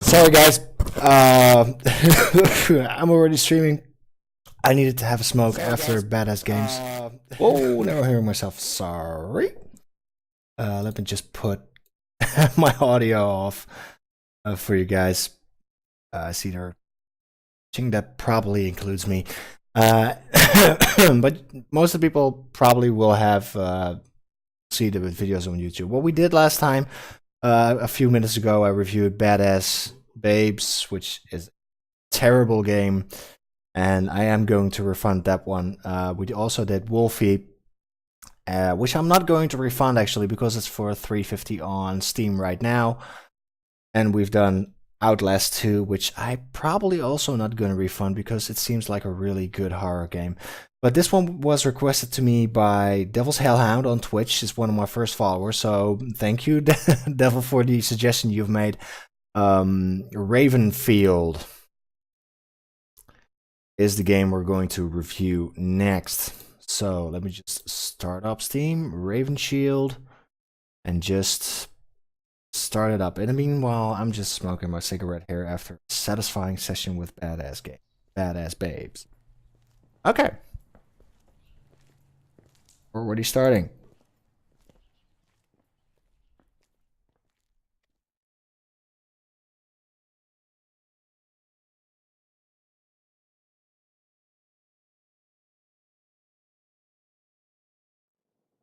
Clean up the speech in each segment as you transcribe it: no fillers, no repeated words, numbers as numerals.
Sorry guys, I'm already streaming. I needed to have a smoke after badass games. Oh, now I'm hearing myself. Sorry. Let me just put my audio off for you guys. I see they're watching. That probably includes me. But most of the people probably will have see the videos on YouTube. What we did last time, a few minutes ago, I reviewed Badass Babes, which is a terrible game, and I am going to refund that one. We also did Wolfie, which I'm not going to refund actually because it's for $3.50 on Steam right now. And we've done Outlast 2, which I probably also not going to refund because it seems like a really good horror game. But this one was requested to me by Devil's Hellhound on Twitch. Is one of my first followers, so thank you, Devil, for the suggestion you've made. Ravenfield is the game we're going to review next. So let me just start up Steam, Ravenfield, and just start it up. In the meanwhile, I'm just smoking my cigarette here after a satisfying session with Badass Babes. Okay. We're already starting.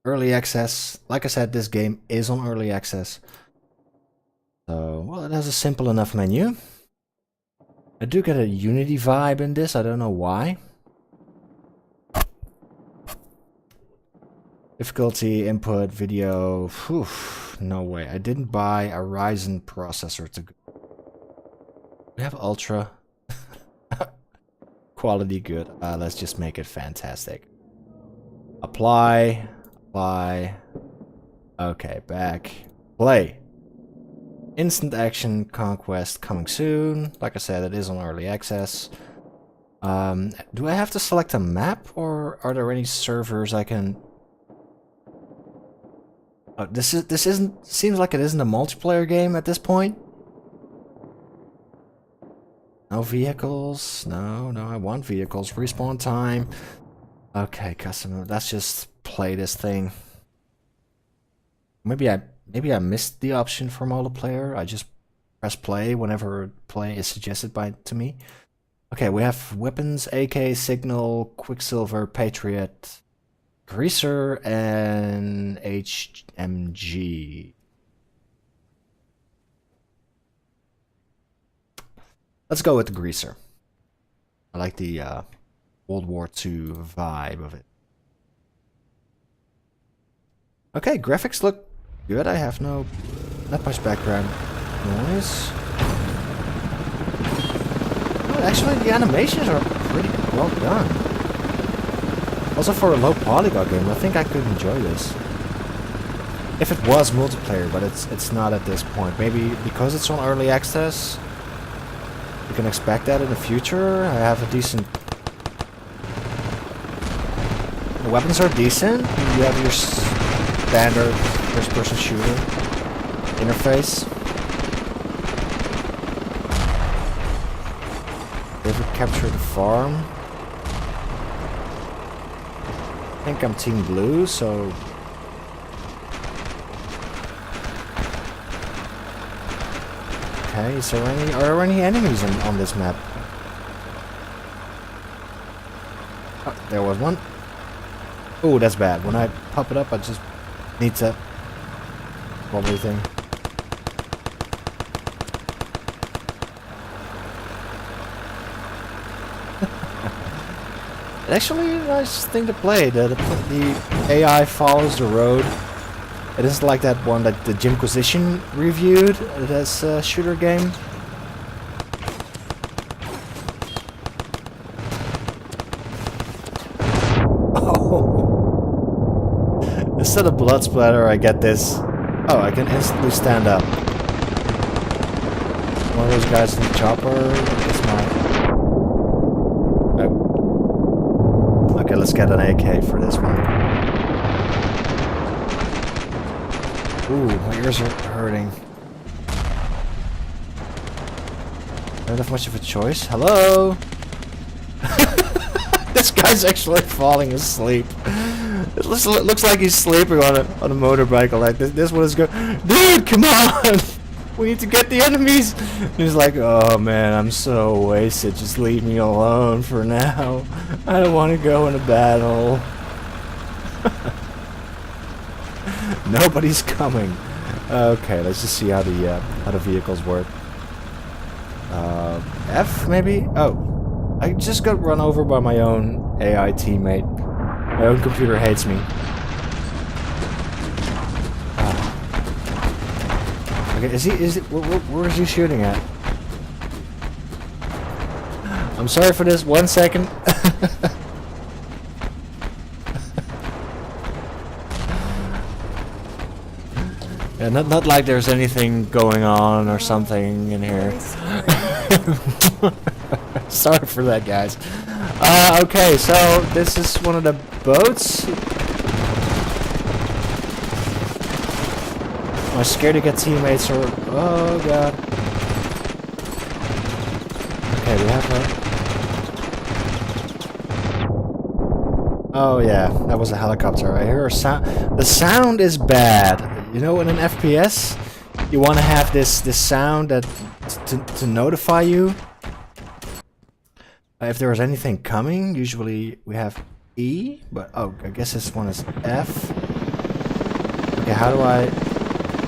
Early access. Like I said, this game is on early access. So, well, it has a simple enough menu. I do get a Unity vibe in this, I don't know why. Difficulty, input, video. Whew, no way. I didn't buy a Ryzen processor to go. We have Ultra. Quality good. Let's just make it fantastic. Apply. Apply. Okay, back. Play. Instant action conquest coming soon. Like I said, it is on early access. Do I have to select a map, or are there any servers I can... Oh, this isn't... Seems like it isn't a multiplayer game at this point. No vehicles. No, I want vehicles. Respawn time. Okay, customer. Let's just play this thing. Maybe I missed the option for multiplayer. I just press play whenever play is suggested to me. Okay, we have weapons, AK, Signal, Quicksilver, Patriot, Greaser, and HMG. Let's go with the Greaser. I like the World War II vibe of it. Okay, graphics look good. I have not much background noise. Well, actually, the animations are pretty well done. Also, for a low polygon game, I think I could enjoy this. If it was multiplayer, but it's not at this point. Maybe because it's on early access, you can expect that in the future. I have a decent... The weapons are decent. You have your standard first-person shooter interface. Ever capture the farm? I think I'm Team Blue, so... Okay, are there any enemies on this map? Oh, there was one. Oh, that's bad. When I pop it up, I just need to... Wobbly thing. Actually, a nice thing to play. The AI follows the road. It isn't like that one that the Jimquisition reviewed. That's a shooter game. Oh. Instead of blood splatter, I get this. Oh, I can instantly stand up. One of those guys in the chopper is my... Oh. Okay, let's get an AK for this one. Ooh, my ears are hurting. I don't have much of a choice. Hello? This guy's actually falling asleep. It looks like he's sleeping on a motorbike. Like this one is going. Dude, come on! We need to get the enemies. He's like, oh man, I'm so wasted. Just leave me alone for now. I don't want to go in a battle. Nobody's coming. Okay, let's just see how the vehicles work. F maybe? Oh, I just got run over by my own AI teammate. My own computer hates me. Okay, is he? Where is he shooting at? I'm sorry for this. 1 second. Yeah, not like there's anything going on or something in here. Sorry for that, guys. Okay, so this is one of the boats. I'm scared to get teammates or... Oh, God. Okay, we have a... Oh, yeah. That was a helicopter. I hear a sound. The sound is bad. You know, in an FPS, you want to have this sound that to notify you. If there is anything coming, usually we have E. But, oh, I guess this one is F. Okay, how do I...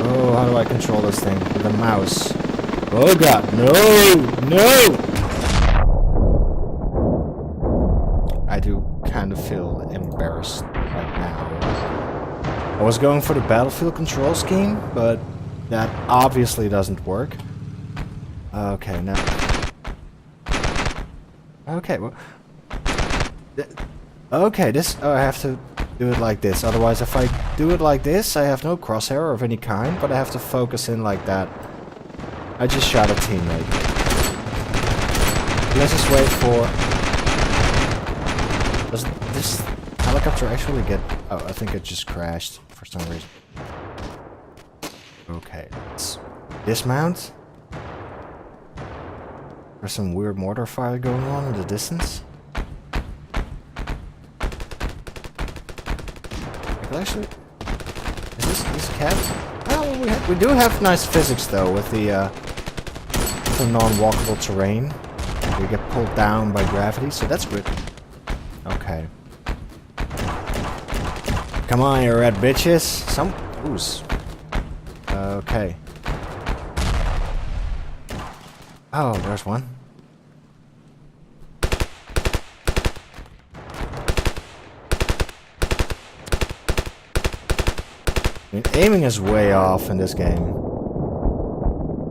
Oh, how do I control this thing? With the mouse. Oh god, no! No! I do kind of feel embarrassed right now. I was going for the battlefield control scheme, but that obviously doesn't work. Okay, now... Okay, well... Okay, this... Oh, I have to... do it like this. Otherwise, if I do it like this, I have no crosshair of any kind, but I have to focus in like that. I just shot a teammate. Let's just wait for... Does this helicopter actually get... Oh, I think it just crashed for some reason. Okay, let's dismount. There's some weird mortar fire going on in the distance. Actually, is this cat? Oh, we do have nice physics though with the non-walkable terrain. We get pulled down by gravity, so that's good. Okay. Come on, you red bitches. Some ooze. Okay. Oh, there's one. I mean, aiming is way off in this game.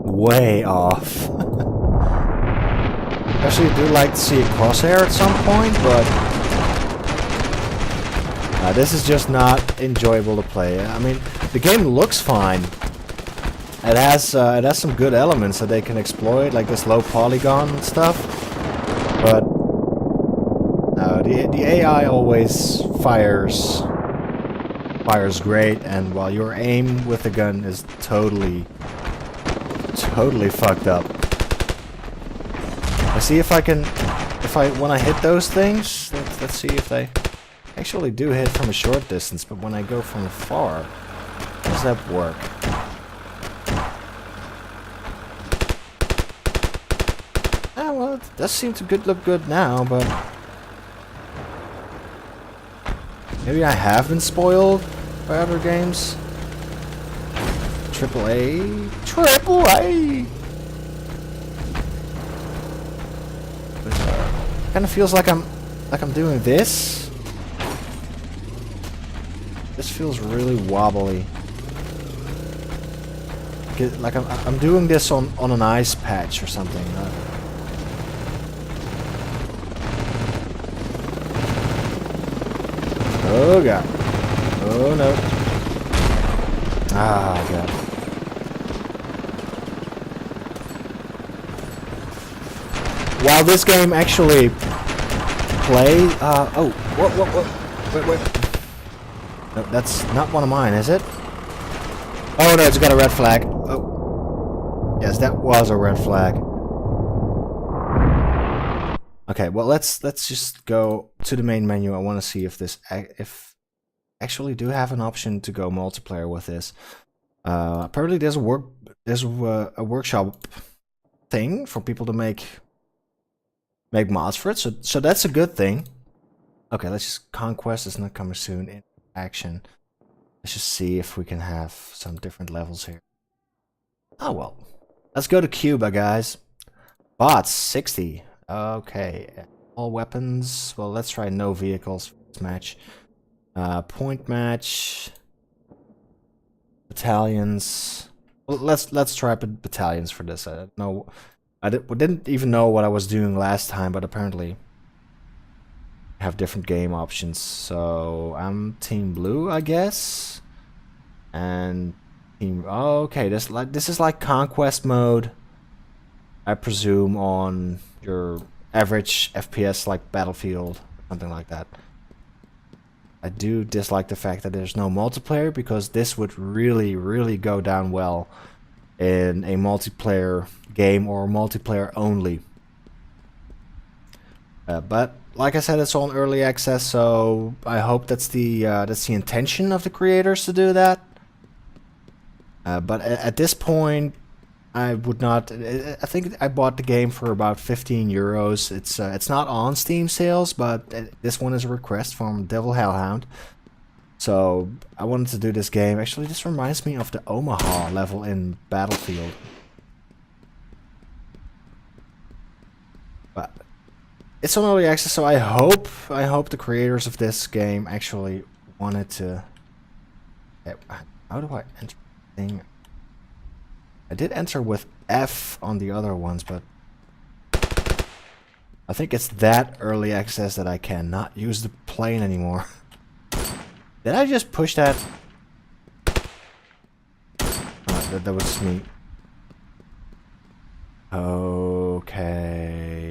Way off. Actually, I do like to see a crosshair at some point, but this is just not enjoyable to play. I mean, the game looks fine. It has some good elements that they can exploit, like this low polygon and stuff. But no, the AI always fires great, and while your aim with the gun is totally fucked up. I see if I can, when I hit those things, let's see if they actually do hit from a short distance, but when I go from afar, how does that work? Ah, well, it does seem to look good now, but maybe I have been spoiled by other games. Triple A. Kind of feels like I'm doing this. This feels really wobbly. Like I'm doing this on an ice patch or something. Oh god. Oh no. Ah god. While this game actually oh, what? Wait. No, that's not one of mine, is it? Oh no, it's got a red flag. Oh. Yes, that was a red flag. Okay, well let's just go to the main menu. I want to see if this if actually do have an option to go multiplayer with this. Apparently there's a workshop thing for people to make mods for it, so that's a good thing. Okay, let's just conquest is not coming soon in action. Let's just see if we can have some different levels here. Oh well, let's go to Cuba, guys. Bots 60. Okay, all weapons. Well, let's try no vehicles for this match. Point match. Battalions. Well, let's try battalions for this. I don't know. I didn't even know what I was doing last time, but apparently I have different game options. So I'm Team Blue, I guess, and Team. Oh, okay, this is like conquest mode, I presume, on your average FPS like Battlefield, something like that. I do dislike the fact that there's no multiplayer, because this would really go down well in a multiplayer game or multiplayer only. But like I said, it's all in early access, so I hope that's the intention of the creators to do that. But at this point, I would not. I think I bought the game for about 15 euros. It's not on Steam sales, but this one is a request from Devil Hellhound. So I wanted to do this game. Actually, this reminds me of the Omaha level in Battlefield. But it's on early access, so I hope the creators of this game actually wanted to. How do I enter the thing? I did enter with F on the other ones, but I think it's that early access that I cannot use the plane anymore. Did I just push that? Oh, that was me. Okay.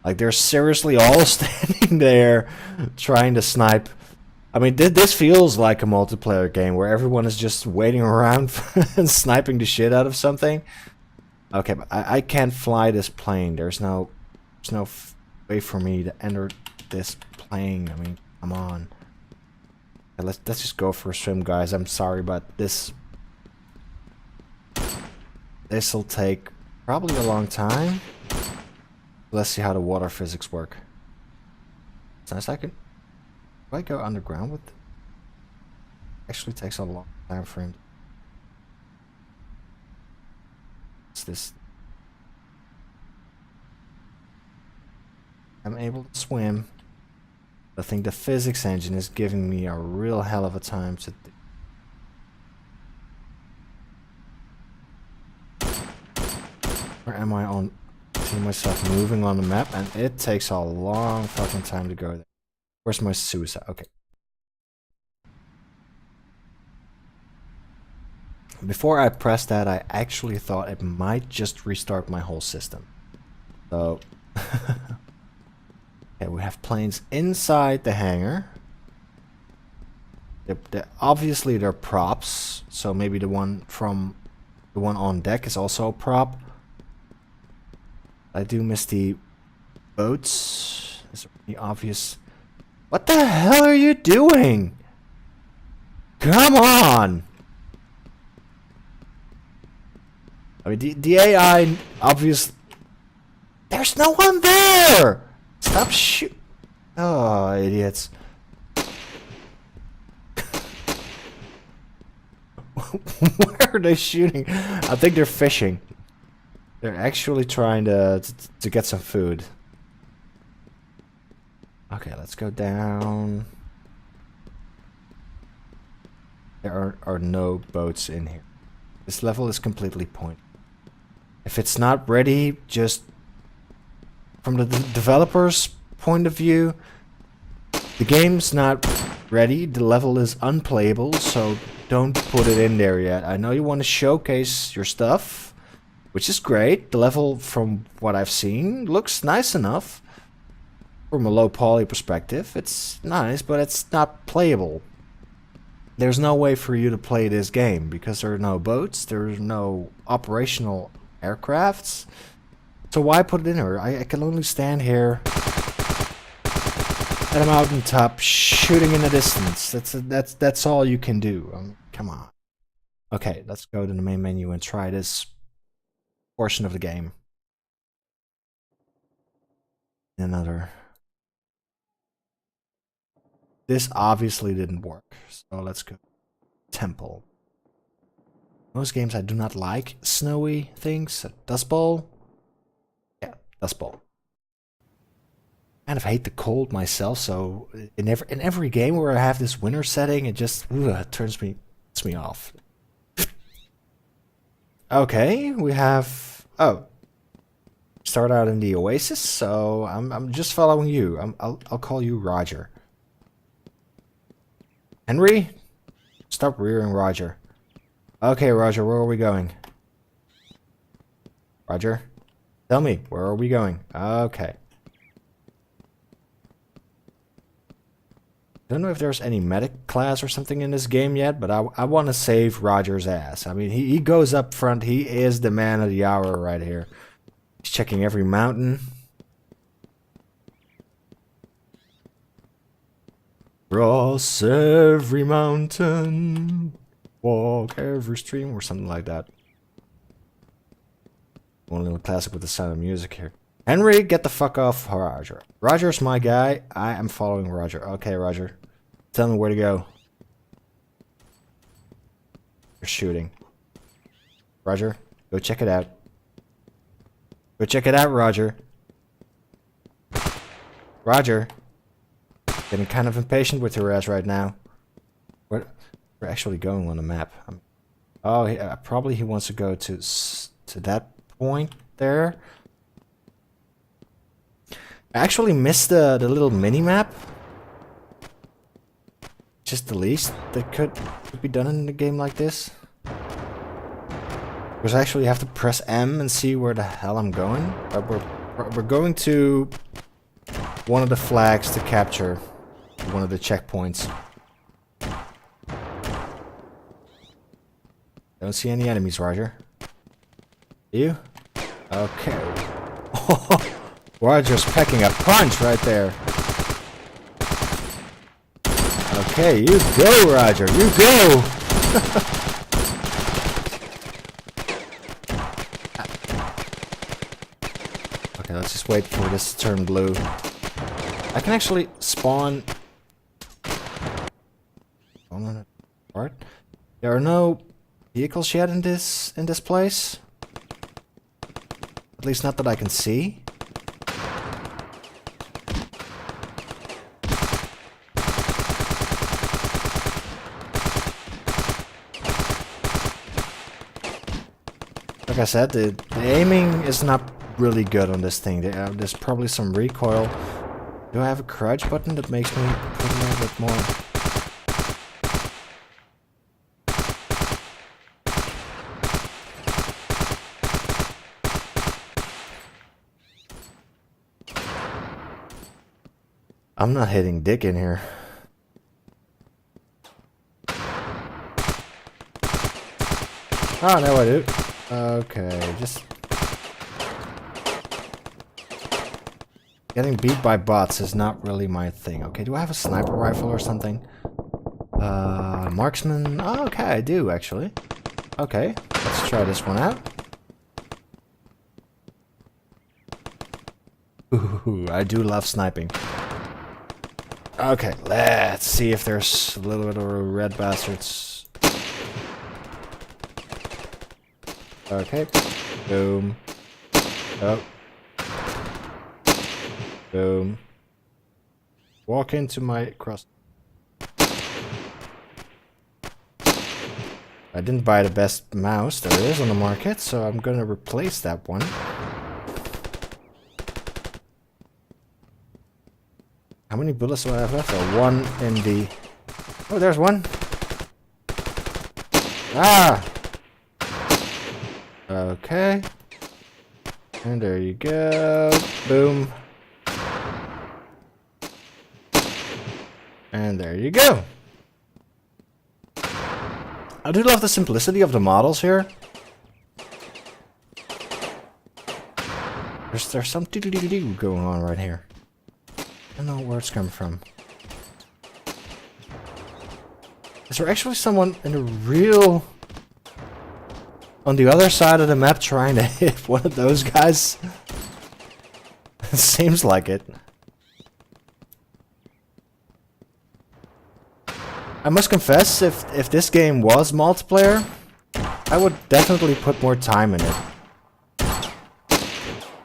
Like, they're seriously all standing there trying to snipe. I mean, this feels like a multiplayer game where everyone is just waiting around and sniping the shit out of something. Okay, but I can't fly this plane. There's no way for me to enter this plane. I mean, come on. Okay, let's just go for a swim, guys. I'm sorry, but this'll take probably a long time. Let's see how the water physics work. So a second. Do I go underground with it? Actually takes a long time for him. What's this? I'm able to swim. I think the physics engine is giving me a real hell of a time to Where am I on? See myself moving on the map, and it takes a long fucking time to go there. Where's my suicide? Okay. Before I pressed that, I actually thought it might just restart my whole system. So, okay, we have planes inside the hangar. Obviously, they're props, so maybe the one on deck is also a prop. I do miss the boats. Is there any obvious? What the hell are you doing? Come on! I mean, the AI obvious. There's no one there! Stop shoot. Oh, idiots. Where are they shooting? I think they're fishing. They're actually trying to get some food. Okay, let's go down. There are no boats in here. This level is completely pointless. If it's not ready, just from the developer's point of view, the game's not ready. The level is unplayable, so don't put it in there yet. I know you want to showcase your stuff, which is great. The level, from what I've seen, looks nice enough. From a low poly perspective, it's nice, but it's not playable. There's no way for you to play this game because there are no boats, there's no operational aircrafts. So why put it in here? I can only stand here at a mountaintop shooting in the distance. That's all you can do. Come on. Okay, let's go to the main menu and try this portion of the game. Another. This obviously didn't work. So let's go. Temple. Most games I do not like snowy things. Dust Bowl. Yeah, Dust Bowl. Kind of hate the cold myself, so in every game where I have this winter setting, it just turns me off. Okay, we have start out in the Oasis, so I'm just following you. I'll call you Roger. Henry, stop rearing Roger. Okay, Roger, where are we going? Roger, tell me, where are we going? Okay. I don't know if there's any medic class or something in this game yet, but I want to save Roger's ass. I mean, he goes up front. He is the man of the hour right here. He's checking every mountain. Cross every mountain. Walk every stream or something like that. One little classic with the sound of music here. Henry, get the fuck off Roger. Roger's my guy. I am following Roger. Okay, Roger. Tell me where to go. You're shooting. Roger, go check it out. Go check it out, Roger. Roger. Getting kind of impatient with your ass right now. Where we're actually going on the map. Oh, probably he wants to go to that point there. I actually missed the little mini map. Just the least that could be done in a game like this. Because I actually have to press M and see where the hell I'm going. We're going to one of the flags to capture. One of the checkpoints. Don't see any enemies, Roger. You? Okay. Roger's packing a punch right there. Okay, you go, Roger. You go. Okay, let's just wait for this to turn blue. I can actually spawn. Part. There are no vehicles yet in this place. At least not that I can see. Like I said, the aiming is not really good on this thing. There's probably some recoil. Do I have a crouch button that makes me put a little bit more? I'm not hitting dick in here. Oh, no I do. Okay, just... Getting beat by bots is not really my thing. Okay, do I have a sniper rifle or something? Marksman? Oh, okay, I do, actually. Okay, let's try this one out. Ooh, I do love sniping. Okay, let's see if there's a little bit of red bastards. Okay, boom. Oh. Boom. Walk into my cross. I didn't buy the best mouse there is on the market, so I'm gonna replace that one. How many bullets do I have left? Oh, one in the... Oh, there's one. Ah! Okay. And there you go. Boom. And there you go. I do love the simplicity of the models here. There's some doo-doo-doo-doo going on right here. I don't know where it's coming from. Is there actually someone in the real... on the other side of the map trying to hit one of those guys? It seems like it. I must confess, if this game was multiplayer, I would definitely put more time in it.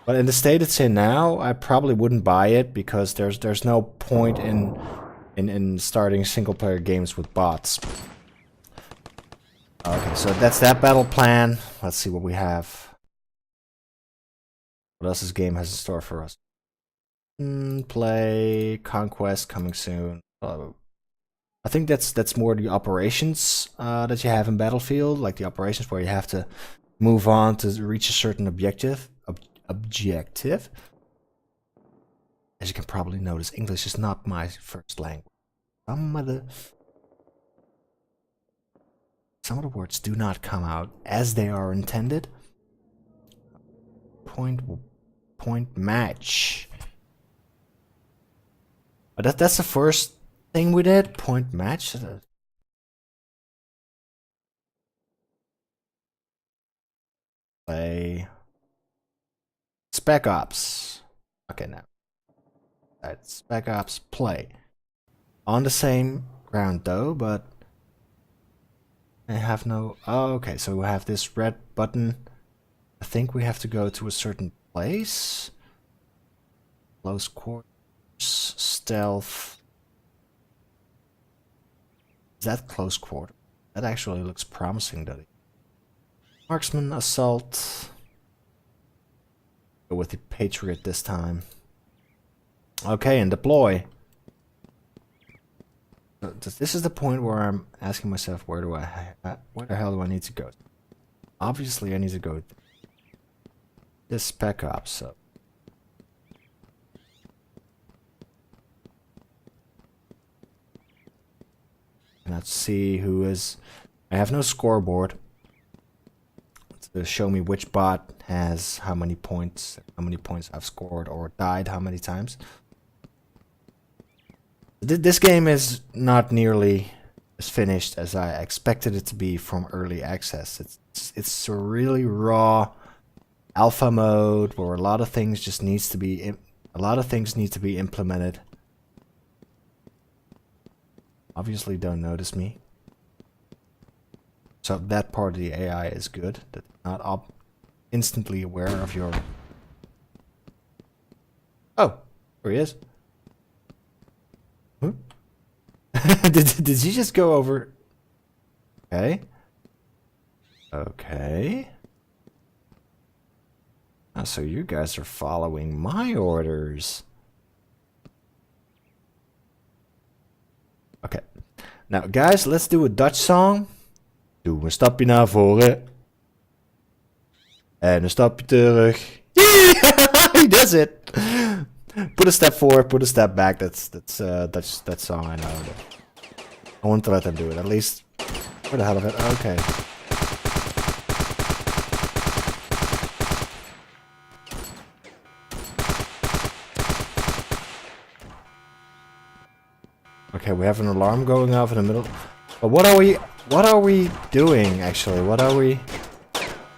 But in the state it's in now, I probably wouldn't buy it because there's no point in starting single-player games with bots. Okay, so that's that battle plan. Let's see what we have. What else this game has in store for us? Play, Conquest coming soon. I think that's more the operations that you have in Battlefield, like the operations where you have to move on to reach a certain objective. As you can probably notice, English is not my first language. Some of the words do not come out as they are intended. Point match. But that's the first thing we did. Point match. Play. Spec Ops. Okay, now. That's Spec Ops play. On the same ground though, but I have no... Oh, okay, so we have this red button. I think we have to go to a certain place. Close quarters. Stealth. Is that close quarter? That actually looks promising, doesn't it? Marksman, assault. Go with the Patriot this time. Okay, and deploy. This is the point where I'm asking myself, where the hell do I need to go? Obviously, I need to go this Spec Ops. So. Let's see who is... I have no scoreboard to show me which bot has how many points I've scored or died how many times. This game is not nearly as finished as I expected it to be from early access. It's a really raw alpha mode where a lot of things just need to be implemented. Obviously don't notice me. So that part of the AI is good. That not instantly aware of your... Oh, there he is. Did you just go over? Okay. Okay. So you guys are following my orders. Okay. Now guys, let's do a Dutch song. Doe een stapje naar voren. En een stapje terug. He does it. Put a step forward, put a step back. That's that song I know. I want to let them do it, at least for the hell of it. Okay. Okay, we have an alarm going off in the middle. But what are we doing actually? What are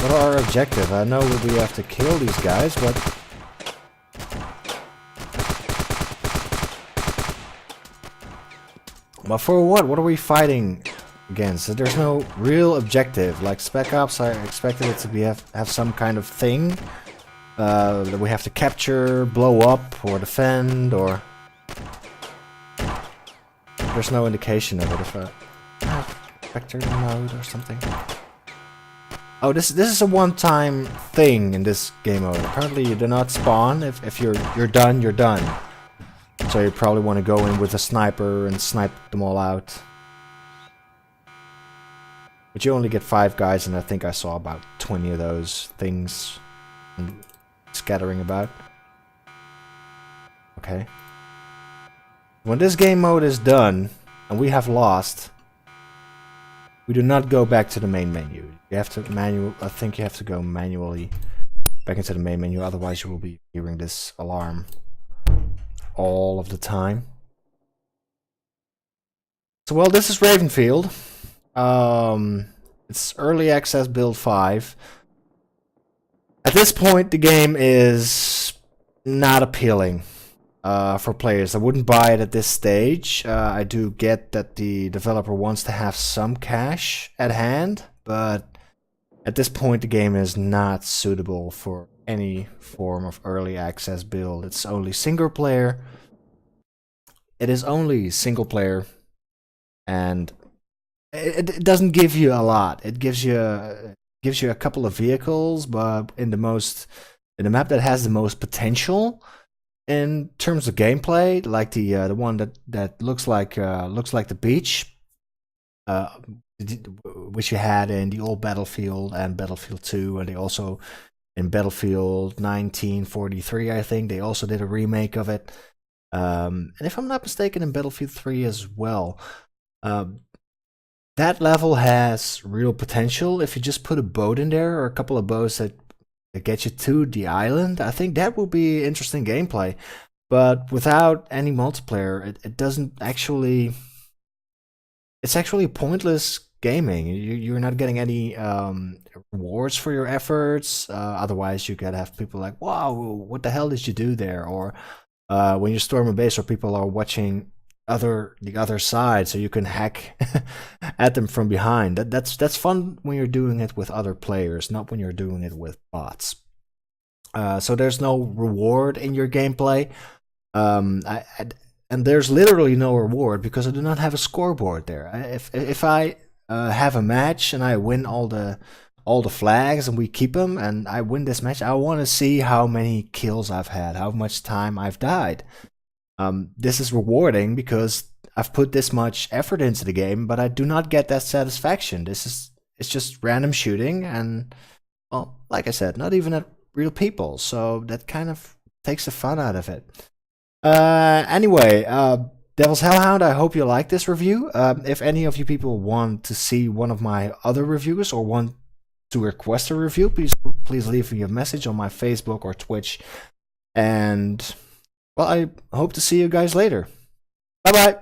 our objective? I know we have to kill these guys, but for what? What are we fighting against? There's no real objective. Like Spec Ops, I expected it to be have some kind of thing that we have to capture, blow up, or defend, or... There's no indication of it. If vector mode or something. Oh, this is a one-time thing in this game mode. Apparently, you do not spawn. If you're done, you're done. So you probably want to go in with a sniper and snipe them all out. But you only get 5 guys, and I think I saw about 20 of those things scattering about. Okay. When this game mode is done, and we have lost, we do not go back to the main menu. You have to I think you have to go manually back into the main menu, otherwise you will be hearing this alarm all of the time. So, well, this is Ravenfield. It's early access build 5. At this point, the game is not appealing for players. I wouldn't buy it at this stage. I do get that the developer wants to have some cash at hand, but at this point, the game is not suitable for any form of early access build. It's only single player. It is only single player, and it doesn't give you a lot. It gives you a couple of vehicles, but in the map that has the most potential in terms of gameplay, like the one that looks like the beach, which you had in the old Battlefield and Battlefield 2, and they also in Battlefield 1943, I think they also did a remake of it. And if I'm not mistaken, in Battlefield 3 as well. That level has real potential. If you just put a boat in there, or a couple of boats that get you to the island, I think that will be interesting gameplay. But without any multiplayer, it doesn't actually... It's actually pointless gaming. You're not getting any rewards for your efforts. Otherwise, you could have people like, wow, what the hell did you do there? Or when you storm a base where people are watching the other side, so you can hack at them from behind. That's fun when you're doing it with other players, not when you're doing it with bots. So there's no reward in your gameplay, and there's literally no reward because I do not have a scoreboard there. If I have a match and I win all the flags and we keep them, and I win this match, I want to see how many kills I've had, how much time I've died. This is rewarding because I've put this much effort into the game, but I do not get that satisfaction. It's just random shooting, and well, like I said, not even at real people. So that kind of takes the fun out of it. Anyway, Devil's Hellhound, I hope you like this review. If any of you people want to see one of my other reviews or want to request a review, please leave me a message on my Facebook or Twitch. And well, I hope to see you guys later. Bye-bye.